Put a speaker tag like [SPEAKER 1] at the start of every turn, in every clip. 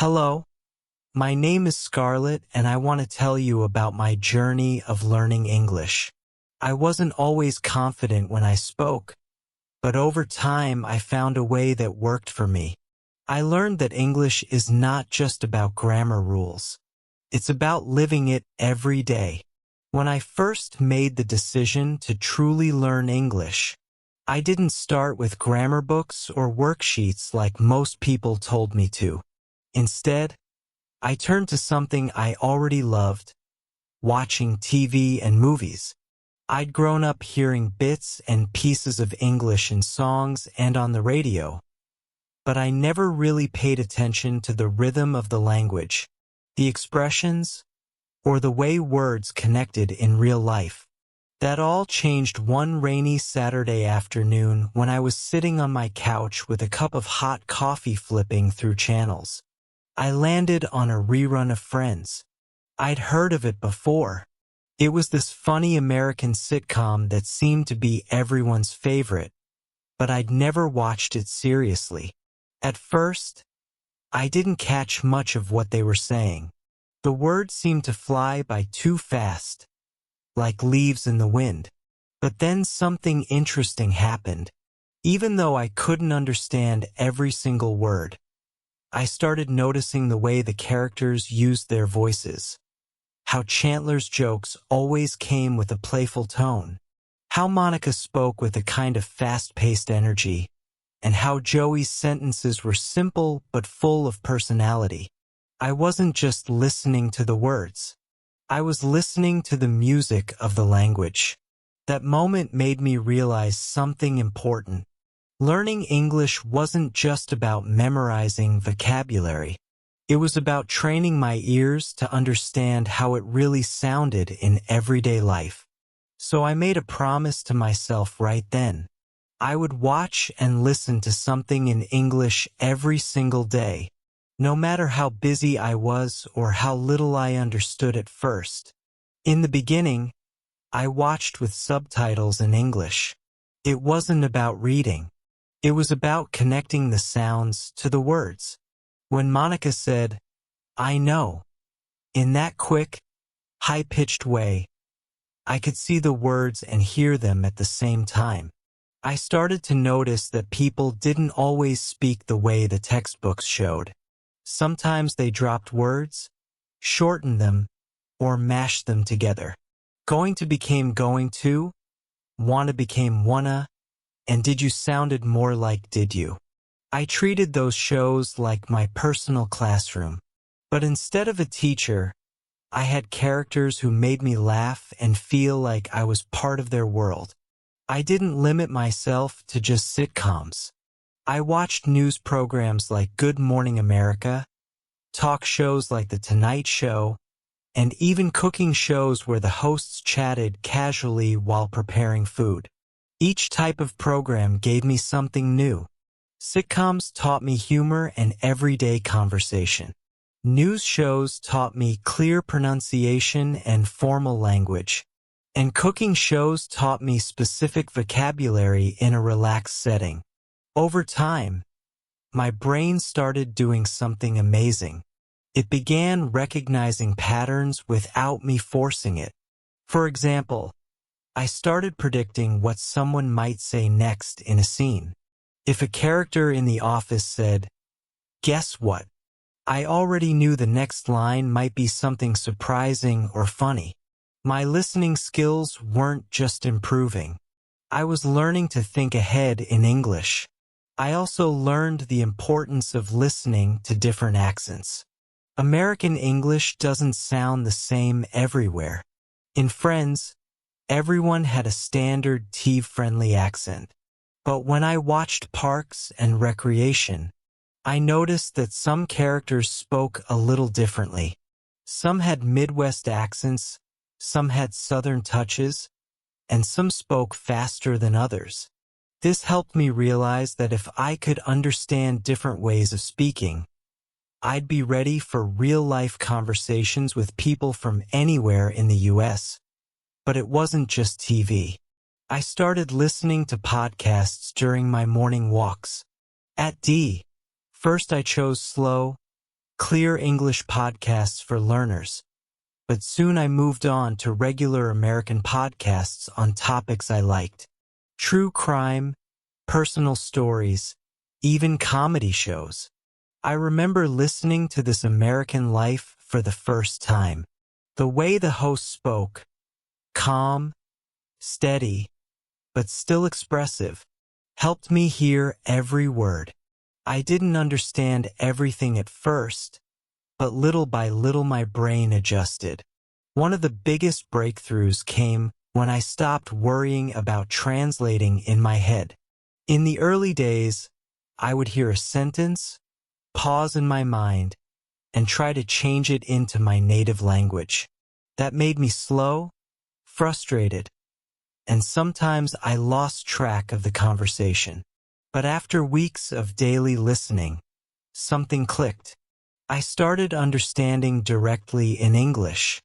[SPEAKER 1] Hello, my name is Scarlett and I want to tell you about my journey of learning English. I wasn't always confident when I spoke, but over time I found a way that worked for me. I learned that English is not just about grammar rules. It's about living it every day. When I first made the decision to truly learn English, I didn't start with grammar books or worksheets like most people told me to. Instead, I turned to something I already loved, watching TV and movies. I'd grown up hearing bits and pieces of English in songs and on the radio, but I never really paid attention to the rhythm of the language, the expressions, or the way words connected in real life. That all changed one rainy Saturday afternoon when I was sitting on my couch with a cup of hot coffee flipping through channels. I landed on a rerun of Friends. I'd heard of it before. It was this funny American sitcom that seemed to be everyone's favorite, but I'd never watched it seriously. At first, I didn't catch much of what they were saying. The words seemed to fly by too fast, like leaves in the wind. But then something interesting happened. Even though I couldn't understand every single word, I started noticing the way the characters used their voices. How Chandler's jokes always came with a playful tone. How Monica spoke with a kind of fast-paced energy. And how Joey's sentences were simple but full of personality. I wasn't just listening to the words. I was listening to the music of the language. That moment made me realize something important. Learning English wasn't just about memorizing vocabulary. It was about training my ears to understand how it really sounded in everyday life. So I made a promise to myself right then. I would watch and listen to something in English every single day, no matter how busy I was or how little I understood at first. In the beginning, I watched with subtitles in English. It wasn't about reading. It was about connecting the sounds to the words. When Monica said, "I know," in that quick, high-pitched way, I could see the words and hear them at the same time. I started to notice that people didn't always speak the way the textbooks showed. Sometimes they dropped words, shortened them, or mashed them together. Going to became going to, wanna became wanna, and did you sounded more like did you. I treated those shows like my personal classroom. But instead of a teacher, I had characters who made me laugh and feel like I was part of their world. I didn't limit myself to just sitcoms. I watched news programs like Good Morning America, talk shows like The Tonight Show, and even cooking shows where the hosts chatted casually while preparing food. Each type of program gave me something new. Sitcoms taught me humor and everyday conversation. News shows taught me clear pronunciation and formal language. And cooking shows taught me specific vocabulary in a relaxed setting. Over time, my brain started doing something amazing. It began recognizing patterns without me forcing it. For example, I started predicting what someone might say next in a scene. If a character in the office said, "Guess what?" I already knew the next line might be something surprising or funny. My listening skills weren't just improving. I was learning to think ahead in English. I also learned the importance of listening to different accents. American English doesn't sound the same everywhere. In Friends, everyone had a standard tea-friendly accent. But when I watched Parks and Recreation, I noticed that some characters spoke a little differently. Some had Midwest accents, some had Southern touches, and some spoke faster than others. This helped me realize that if I could understand different ways of speaking, I'd be ready for real-life conversations with people from anywhere in the US. But it wasn't just TV. I started listening to podcasts during my morning walks. At D, first I chose slow, clear English podcasts for learners, but soon I moved on to regular American podcasts on topics I liked. True crime, personal stories, even comedy shows. I remember listening to This American Life for the first time. The way the host spoke, calm, steady, but still expressive, helped me hear every word. I didn't understand everything at first, but little by little my brain adjusted. One of the biggest breakthroughs came when I stopped worrying about translating in my head. In the early days, I would hear a sentence, pause in my mind, and try to change it into my native language. That made me slow, frustrated, and sometimes I lost track of the conversation. But after weeks of daily listening, something clicked. I started understanding directly in English.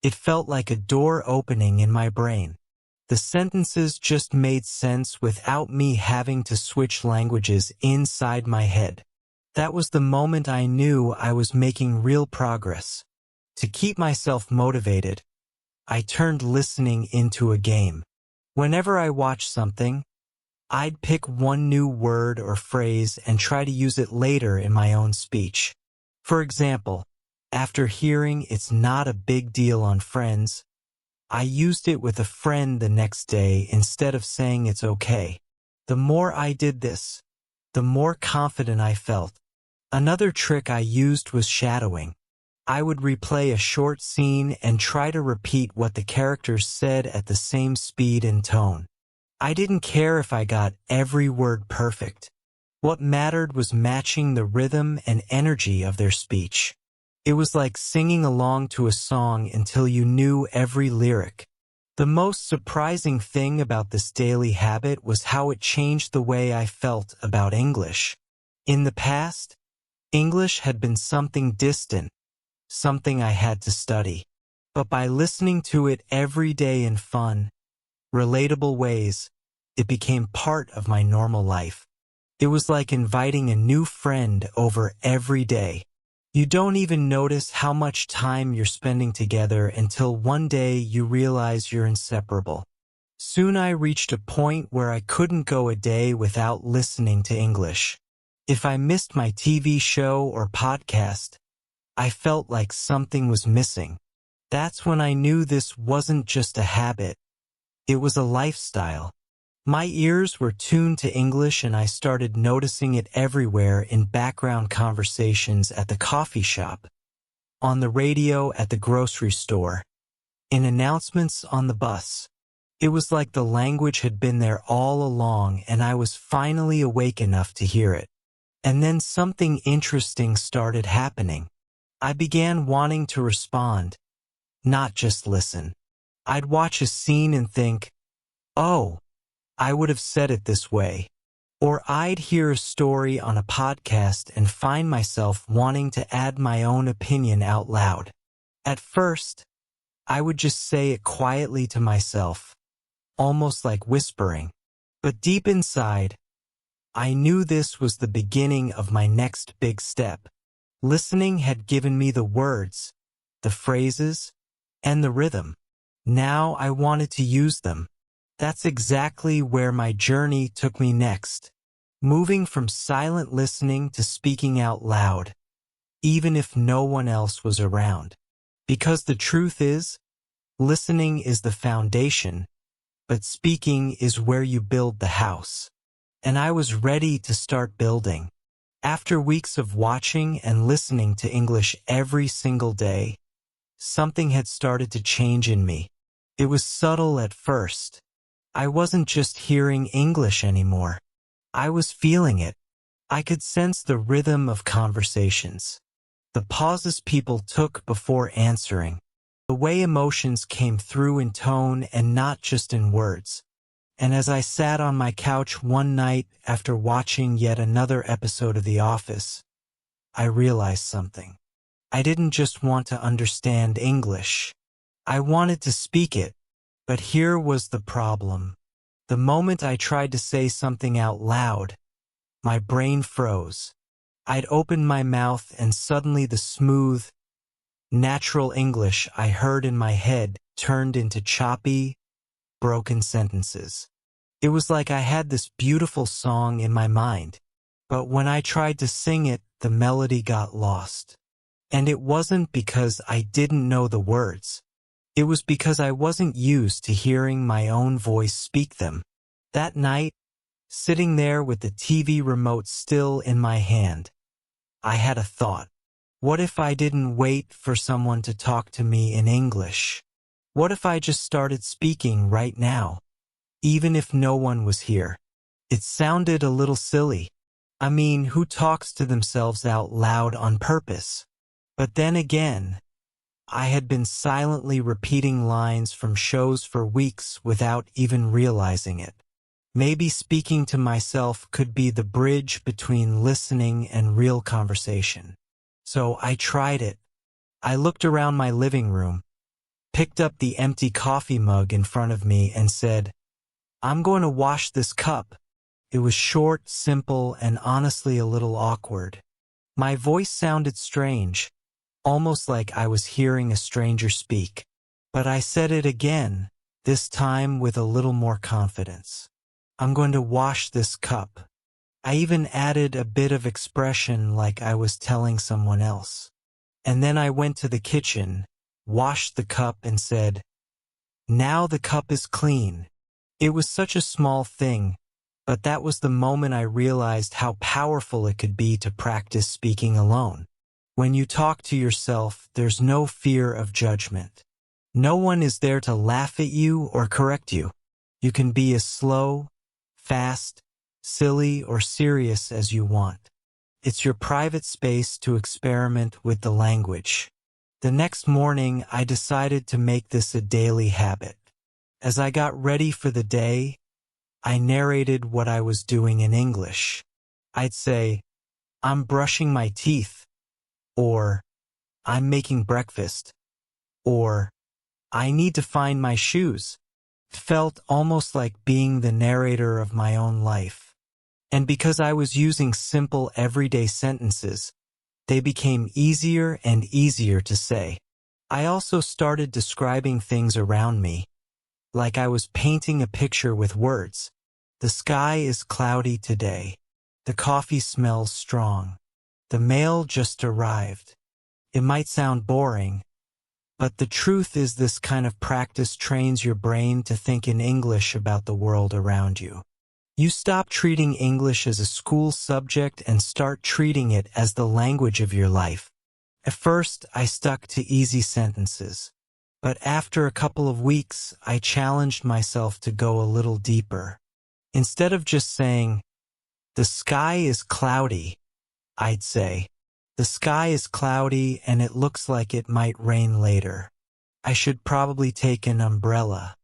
[SPEAKER 1] It felt like a door opening in my brain. The sentences just made sense without me having to switch languages inside my head. That was the moment I knew I was making real progress. To keep myself motivated, I turned listening into a game. Whenever I watched something, I'd pick one new word or phrase and try to use it later in my own speech. For example, after hearing "It's not a big deal" on Friends, I used it with a friend the next day instead of saying "it's okay." The more I did this, the more confident I felt. Another trick I used was shadowing. I would replay a short scene and try to repeat what the characters said at the same speed and tone. I didn't care if I got every word perfect. What mattered was matching the rhythm and energy of their speech. It was like singing along to a song until you knew every lyric. The most surprising thing about this daily habit was how it changed the way I felt about English. In the past, English had been something distant, something I had to study. But by listening to it every day in fun, relatable ways, it became part of my normal life. It was like inviting a new friend over every day. You don't even notice how much time you're spending together until one day you realize you're inseparable. Soon I reached a point where I couldn't go a day without listening to English. If I missed my TV show or podcast, I felt like something was missing. That's when I knew this wasn't just a habit. It was a lifestyle. My ears were tuned to English and I started noticing it everywhere in background conversations at the coffee shop, on the radio at the grocery store, in announcements on the bus. It was like the language had been there all along and I was finally awake enough to hear it. And then something interesting started happening. I began wanting to respond, not just listen. I'd watch a scene and think, "Oh, I would have said it this way." Or I'd hear a story on a podcast and find myself wanting to add my own opinion out loud. At first, I would just say it quietly to myself, almost like whispering. But deep inside, I knew this was the beginning of my next big step. Listening had given me the words, the phrases, and the rhythm. Now I wanted to use them. That's exactly where my journey took me next, moving from silent listening to speaking out loud, even if no one else was around. Because the truth is, listening is the foundation, but speaking is where you build the house. And I was ready to start building. After weeks of watching and listening to English every single day, something had started to change in me. It was subtle at first. I wasn't just hearing English anymore. I was feeling it. I could sense the rhythm of conversations, the pauses people took before answering, the way emotions came through in tone and not just in words. And as I sat on my couch one night after watching yet another episode of The Office, I realized something. I didn't just want to understand English. I wanted to speak it. But here was the problem. The moment I tried to say something out loud, my brain froze. I'd open my mouth and suddenly the smooth, natural English I heard in my head turned into choppy, broken sentences. It was like I had this beautiful song in my mind, but when I tried to sing it, the melody got lost. And it wasn't because I didn't know the words. It was because I wasn't used to hearing my own voice speak them. That night, sitting there with the TV remote still in my hand, I had a thought. What if I didn't wait for someone to talk to me in English? What if I just started speaking right now, even if no one was here? It sounded a little silly. I mean, who talks to themselves out loud on purpose? But then again, I had been silently repeating lines from shows for weeks without even realizing it. Maybe speaking to myself could be the bridge between listening and real conversation. So I tried it. I looked around my living room, picked up the empty coffee mug in front of me and said, "I'm going to wash this cup." It was short, simple, and honestly a little awkward. My voice sounded strange, almost like I was hearing a stranger speak. But I said it again, this time with a little more confidence. "I'm going to wash this cup." I even added a bit of expression like I was telling someone else. And then I went to the kitchen, washed the cup and said, "Now the cup is clean." It was such a small thing, but that was the moment I realized how powerful it could be to practice speaking alone. When you talk to yourself, there's no fear of judgment. No one is there to laugh at you or correct you. You can be as slow, fast, silly, or serious as you want. It's your private space to experiment with the language. The next morning, I decided to make this a daily habit. As I got ready for the day, I narrated what I was doing in English. I'd say, "I'm brushing my teeth," or "I'm making breakfast," or "I need to find my shoes." It felt almost like being the narrator of my own life. And because I was using simple everyday sentences, they became easier and easier to say. I also started describing things around me, like I was painting a picture with words. The sky is cloudy today. The coffee smells strong. The mail just arrived. It might sound boring, but the truth is this kind of practice trains your brain to think in English about the world around you. You stop treating English as a school subject and start treating it as the language of your life. At first, I stuck to easy sentences, but after a couple of weeks, I challenged myself to go a little deeper. Instead of just saying, "The sky is cloudy," I'd say, "The sky is cloudy and it looks like it might rain later. I should probably take an umbrella."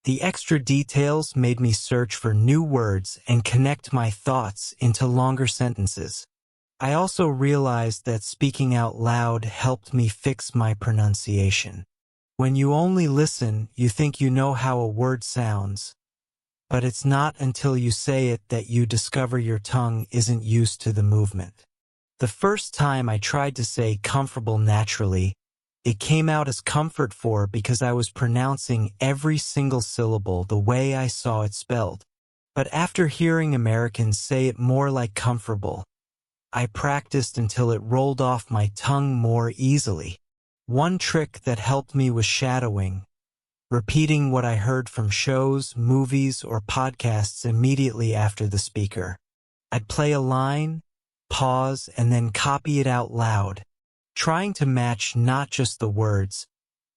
[SPEAKER 1] The extra details made me search for new words and connect my thoughts into longer sentences. I also realized that speaking out loud helped me fix my pronunciation. When you only listen, you think you know how a word sounds, but it's not until you say it that you discover your tongue isn't used to the movement. The first time I tried to say comfortable naturally, it came out as comfort for because I was pronouncing every single syllable the way I saw it spelled. But after hearing Americans say it more like comfortable, I practiced until it rolled off my tongue more easily. One trick that helped me was shadowing, repeating what I heard from shows, movies, or podcasts immediately after the speaker. I'd play a line, pause, and then copy it out loud, trying to match not just the words,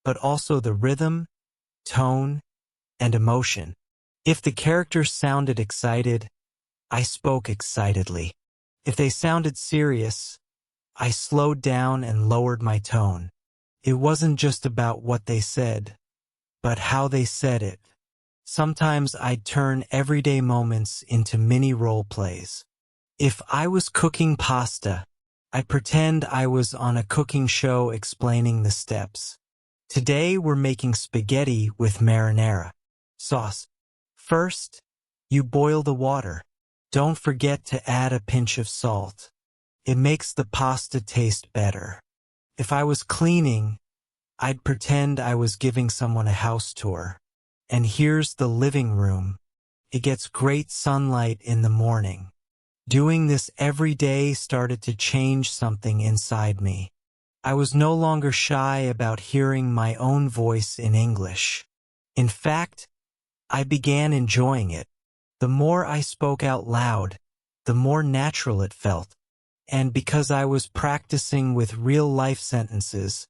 [SPEAKER 1] but also the rhythm, tone, and emotion. If the characters sounded excited, I spoke excitedly. If they sounded serious, I slowed down and lowered my tone. It wasn't just about what they said, but how they said it. Sometimes I'd turn everyday moments into mini role plays. If I was cooking pasta, I'd pretend I was on a cooking show explaining the steps. Today we're making spaghetti with marinara sauce. First, you boil the water. Don't forget to add a pinch of salt. It makes the pasta taste better. If I was cleaning, I'd pretend I was giving someone a house tour. And here's the living room. It gets great sunlight in the morning. Doing this every day started to change something inside me. I was no longer shy about hearing my own voice in English. In fact, I began enjoying it. The more I spoke out loud, the more natural it felt. And because I was practicing with real-life sentences,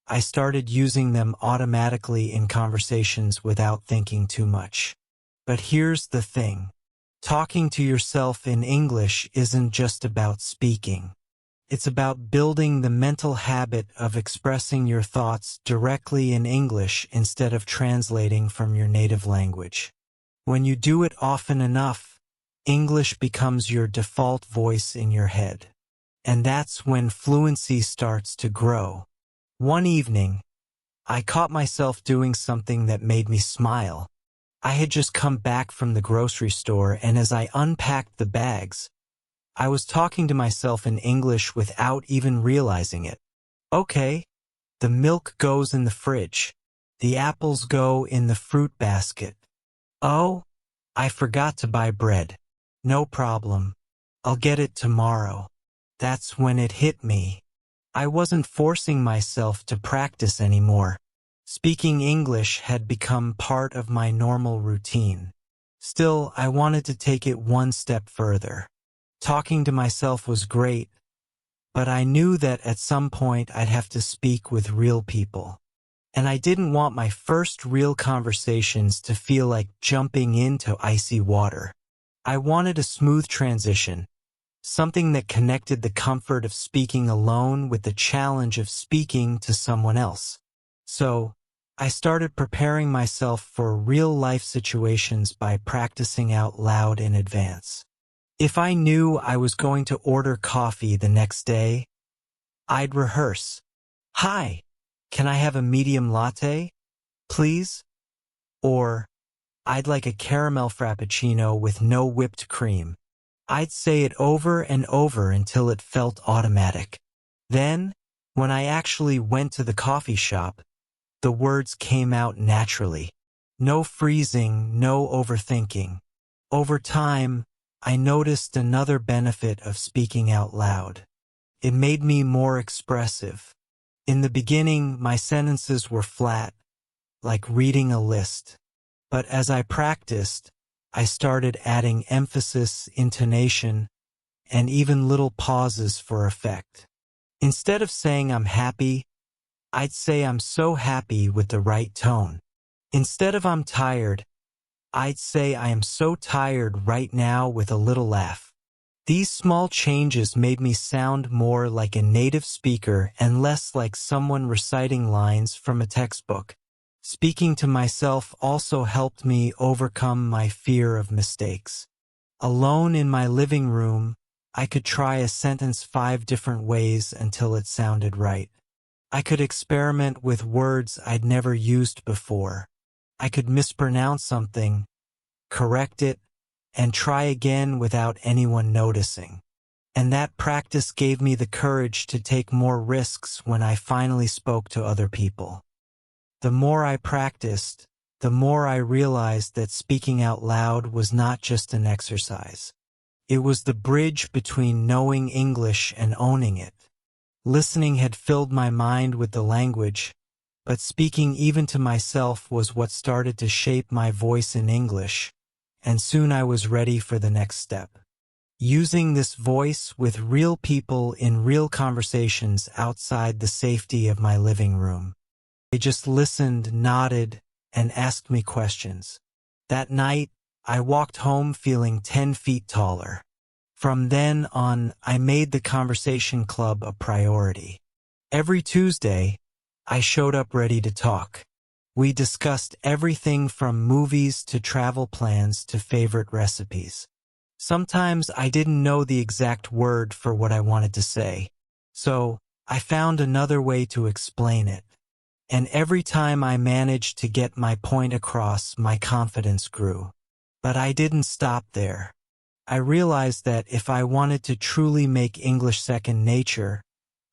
[SPEAKER 1] I started using them automatically in conversations without thinking too much. But here's the thing. Talking to yourself in English isn't just about speaking. It's about building the mental habit of expressing your thoughts directly in English instead of translating from your native language. When you do it often enough, English becomes your default voice in your head. And that's when fluency starts to grow. One evening, I caught myself doing something that made me smile. I had just come back from the grocery store, and as I unpacked the bags, I was talking to myself in English without even realizing it. Okay, the milk goes in the fridge. The apples go in the fruit basket. Oh, I forgot to buy bread. No problem. I'll get it tomorrow. That's when it hit me. I wasn't forcing myself to practice anymore. Speaking English had become part of my normal routine. Still, I wanted to take it one step further. Talking to myself was great, but I knew that at some point I'd have to speak with real people. And I didn't want my first real conversations to feel like jumping into icy water. I wanted a smooth transition. Something that connected the comfort of speaking alone with the challenge of speaking to someone else. So, I started preparing myself for real-life situations by practicing out loud in advance. If I knew I was going to order coffee the next day, I'd rehearse. Hi, can I have a medium latte, please? Or, I'd like a caramel frappuccino with no whipped cream. I'd say it over and over until it felt automatic. Then, when I actually went to the coffee shop, the words came out naturally. No freezing, no overthinking. Over time, I noticed another benefit of speaking out loud. It made me more expressive. In the beginning, my sentences were flat, like reading a list. But as I practiced, I started adding emphasis, intonation, and even little pauses for effect. Instead of saying I'm happy, I'd say I'm so happy with the right tone. Instead of I'm tired, I'd say I am so tired right now with a little laugh. These small changes made me sound more like a native speaker and less like someone reciting lines from a textbook. Speaking to myself also helped me overcome my fear of mistakes. Alone in my living room, I could try a sentence 5 different ways until it sounded right. I could experiment with words I'd never used before. I could mispronounce something, correct it, and try again without anyone noticing. And that practice gave me the courage to take more risks when I finally spoke to other people. The more I practiced, the more I realized that speaking out loud was not just an exercise. It was the bridge between knowing English and owning it. Listening had filled my mind with the language, but speaking even to myself was what started to shape my voice in English, and soon I was ready for the next step. Using this voice with real people in real conversations outside the safety of my living room. They just listened, nodded, and asked me questions. That night, I walked home feeling 10 feet taller. From then on, I made the conversation club a priority. Every Tuesday, I showed up ready to talk. We discussed everything from movies to travel plans to favorite recipes. Sometimes I didn't know the exact word for what I wanted to say, so I found another way to explain it. And every time I managed to get my point across, my confidence grew. But I didn't stop there. I realized that if I wanted to truly make English second nature,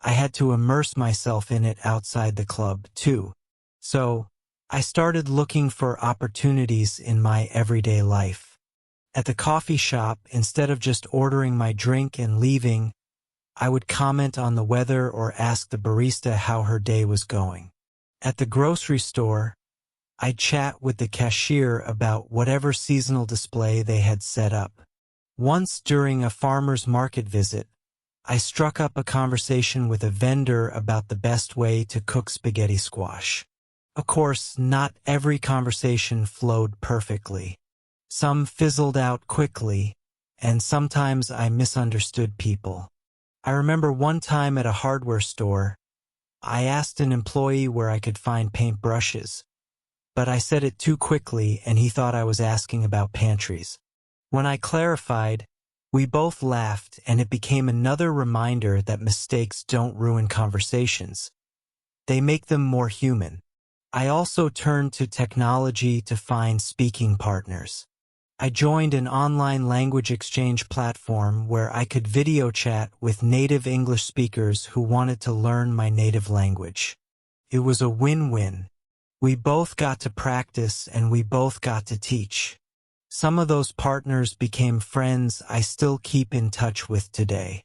[SPEAKER 1] I had to immerse myself in it outside the club, too. So, I started looking for opportunities in my everyday life. At the coffee shop, instead of just ordering my drink and leaving, I would comment on the weather or ask the barista how her day was going. At the grocery store, I'd chat with the cashier about whatever seasonal display they had set up. Once during a farmer's market visit, I struck up a conversation with a vendor about the best way to cook spaghetti squash. Of course, not every conversation flowed perfectly. Some fizzled out quickly, and sometimes I misunderstood people. I remember one time at a hardware store, I asked an employee where I could find paintbrushes, but I said it too quickly and he thought I was asking about pantries. When I clarified, we both laughed and it became another reminder that mistakes don't ruin conversations. They make them more human. I also turned to technology to find speaking partners. I joined an online language exchange platform where I could video chat with native English speakers who wanted to learn my native language. It was a win-win. We both got to practice and we both got to teach. Some of those partners became friends I still keep in touch with today.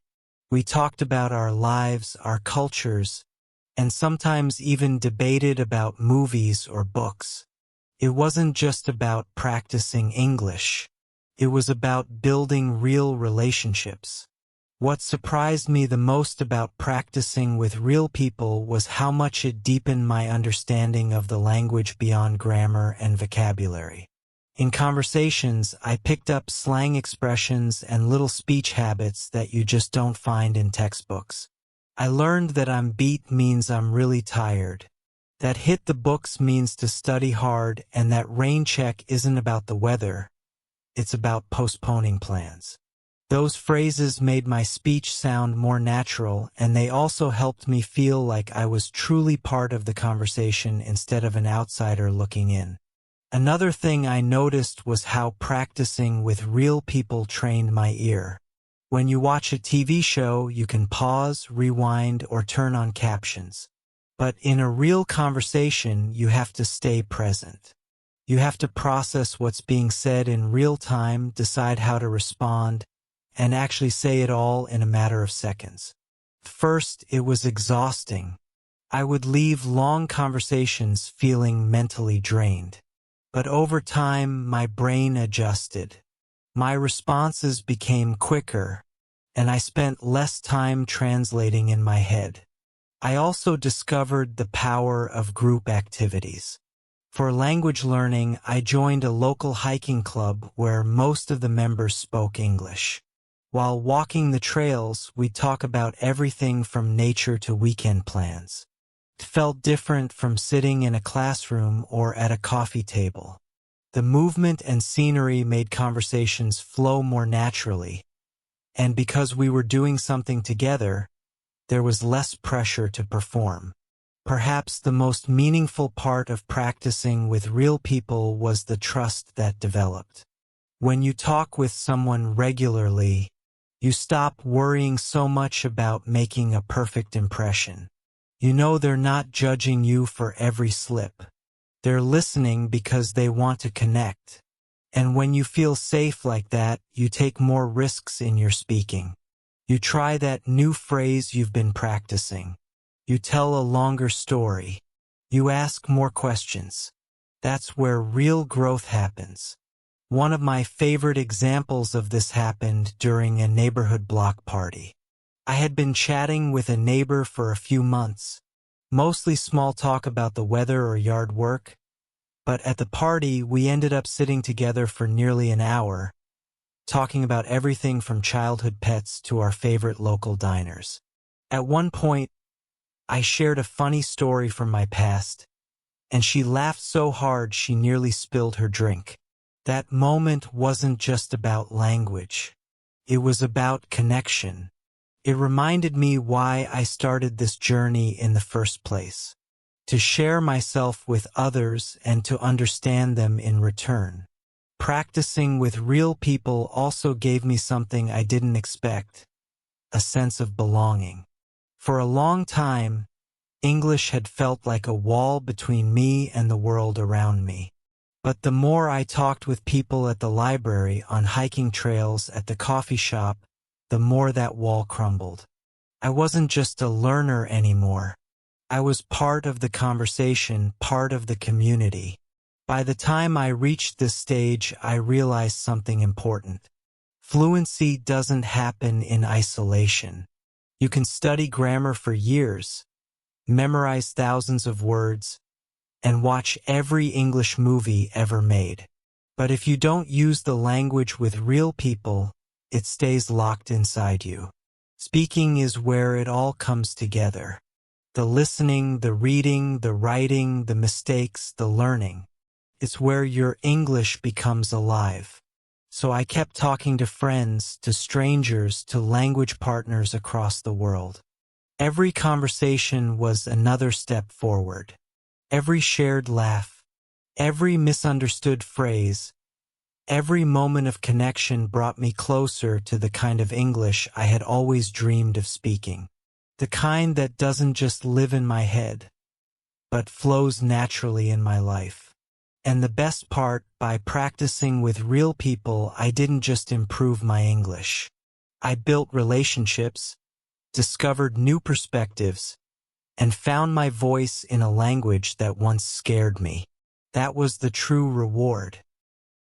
[SPEAKER 1] We talked about our lives, our cultures, and sometimes even debated about movies or books. It wasn't just about practicing English. It was about building real relationships. What surprised me the most about practicing with real people was how much it deepened my understanding of the language beyond grammar and vocabulary. In conversations, I picked up slang expressions and little speech habits that you just don't find in textbooks. I learned that I'm beat means I'm really tired, that hit the books means to study hard, and that rain check isn't about the weather, it's about postponing plans. Those phrases made my speech sound more natural, and they also helped me feel like I was truly part of the conversation instead of an outsider looking in. Another thing I noticed was how practicing with real people trained my ear. When you watch a TV show, you can pause, rewind, or turn on captions. But in a real conversation, you have to stay present. You have to process what's being said in real time, decide how to respond, and actually say it all in a matter of seconds. First, it was exhausting. I would leave long conversations feeling mentally drained. But over time, my brain adjusted. My responses became quicker, and I spent less time translating in my head. I also discovered the power of group activities. For language learning, I joined a local hiking club where most of the members spoke English. While walking the trails, we'd talk about everything from nature to weekend plans. It felt different from sitting in a classroom or at a coffee table. The movement and scenery made conversations flow more naturally, and because we were doing something together, there was less pressure to perform. Perhaps the most meaningful part of practicing with real people was the trust that developed. When you talk with someone regularly, you stop worrying so much about making a perfect impression. You know they're not judging you for every slip. They're listening because they want to connect. And when you feel safe like that, you take more risks in your speaking. You try that new phrase you've been practicing. You tell a longer story. You ask more questions. That's where real growth happens. One of my favorite examples of this happened during a neighborhood block party. I had been chatting with a neighbor for a few months, mostly small talk about the weather or yard work, but at the party we ended up sitting together for nearly an hour, talking about everything from childhood pets to our favorite local diners. At one point, I shared a funny story from my past, and she laughed so hard she nearly spilled her drink. That moment wasn't just about language. It was about connection. It reminded me why I started this journey in the first place. To share myself with others and to understand them in return. Practicing with real people also gave me something I didn't expect, a sense of belonging. For a long time, English had felt like a wall between me and the world around me. But the more I talked with people at the library, on hiking trails, at the coffee shop, the more that wall crumbled. I wasn't just a learner anymore. I was part of the conversation, part of the community. By the time I reached this stage, I realized something important. Fluency doesn't happen in isolation. You can study grammar for years, memorize thousands of words, and watch every English movie ever made. But if you don't use the language with real people, it stays locked inside you. Speaking is where it all comes together. The listening, the reading, the writing, the mistakes, the learning. It's where your English becomes alive. So I kept talking to friends, to strangers, to language partners across the world. Every conversation was another step forward. Every shared laugh, every misunderstood phrase, every moment of connection brought me closer to the kind of English I had always dreamed of speaking. The kind that doesn't just live in my head, but flows naturally in my life. And the best part, by practicing with real people, I didn't just improve my English. I built relationships, discovered new perspectives, and found my voice in a language that once scared me. That was the true reward.